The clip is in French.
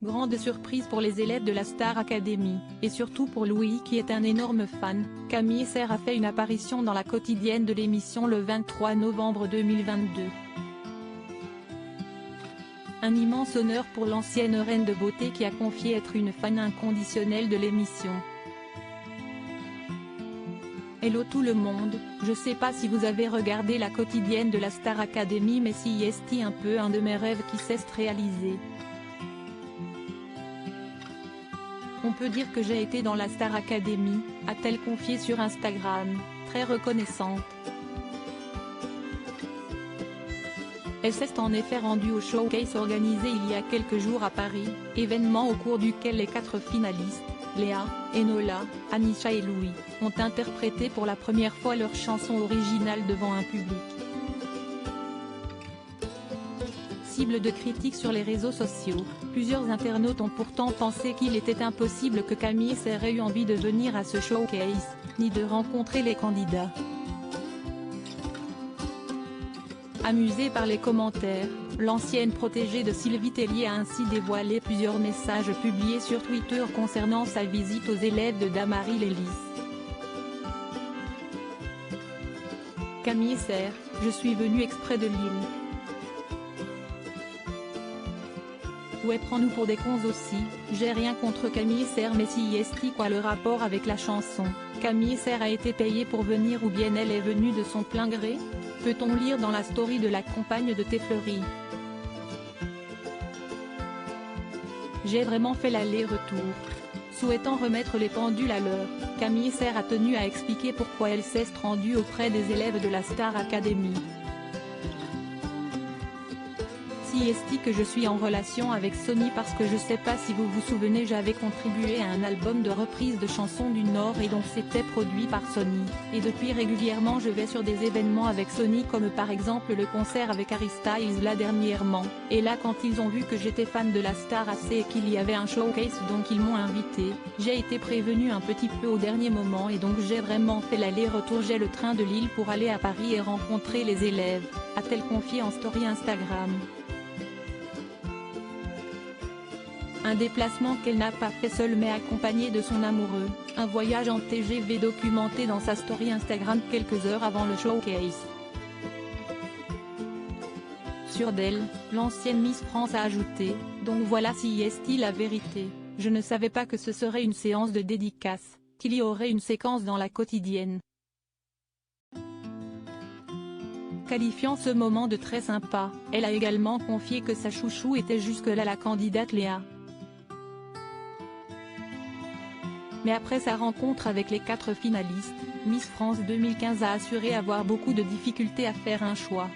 Grande surprise pour les élèves de la Star Academy, et surtout pour Louis qui est un énorme fan, Camille Serre a fait une apparition dans la quotidienne de l'émission le 23 novembre 2022. Un immense honneur pour l'ancienne reine de beauté qui a confié être une fan inconditionnelle de l'émission. Hello tout le monde, je sais pas si vous avez regardé la quotidienne de la Star Academy mais si est un peu un de mes rêves qui s'est réalisé. On peut dire que j'ai été dans la Star Academy, a-t-elle confié sur Instagram, très reconnaissante. Elle s'est en effet rendue au showcase organisé il y a quelques jours à Paris, événement au cours duquel les 4 finalistes, Léa, Enola, Anisha et Louis, ont interprété pour la première fois leur chanson originale devant un public. Cible de critiques sur les réseaux sociaux, plusieurs internautes ont pourtant pensé qu'il était impossible que Camille Serre ait eu envie de venir à ce showcase, ni de rencontrer les candidats. Amusée par les commentaires, l'ancienne protégée de Sylvie Tellier a ainsi dévoilé plusieurs messages publiés sur Twitter concernant sa visite aux élèves de Damary Lélis. Camille Serre, je suis venue exprès de Lille. Ouais, prends-nous pour des cons aussi, j'ai rien contre Camille Serre mais si est quoi le rapport avec la chanson, Camille Serre a été payée pour venir ou bien elle est venue de son plein gré? Peut-on lire dans la story de la compagne de Tefleury. J'ai vraiment fait l'aller-retour. Souhaitant remettre les pendules à l'heure, Camille Serre a tenu à expliquer pourquoi elle s'est rendue auprès des élèves de la Star Academy. Si est que je suis en relation avec Sony parce que je sais pas si vous vous souvenez j'avais contribué à un album de reprise de chansons du Nord et donc c'était produit par Sony, et depuis régulièrement je vais sur des événements avec Sony comme par exemple le concert avec Harry Styles là dernièrement, et là quand ils ont vu que j'étais fan de la Star AC et qu'il y avait un showcase donc ils m'ont invité, j'ai été prévenu un petit peu au dernier moment et donc j'ai vraiment fait l'aller-retour, j'ai le train de Lille pour aller à Paris et rencontrer les élèves, a-t-elle confié en story Instagram. Un déplacement qu'elle n'a pas fait seule mais accompagnée de son amoureux, un voyage en TGV documenté dans sa story Instagram quelques heures avant le showcase. Sur d'elle, l'ancienne Miss France a ajouté, donc voilà si est la vérité, je ne savais pas que ce serait une séance de dédicace, qu'il y aurait une séquence dans la quotidienne. Qualifiant ce moment de très sympa, elle a également confié que sa chouchou était jusque-là la candidate Léa. Mais après sa rencontre avec les 4 finalistes, Miss France 2015 a assuré avoir beaucoup de difficultés à faire un choix.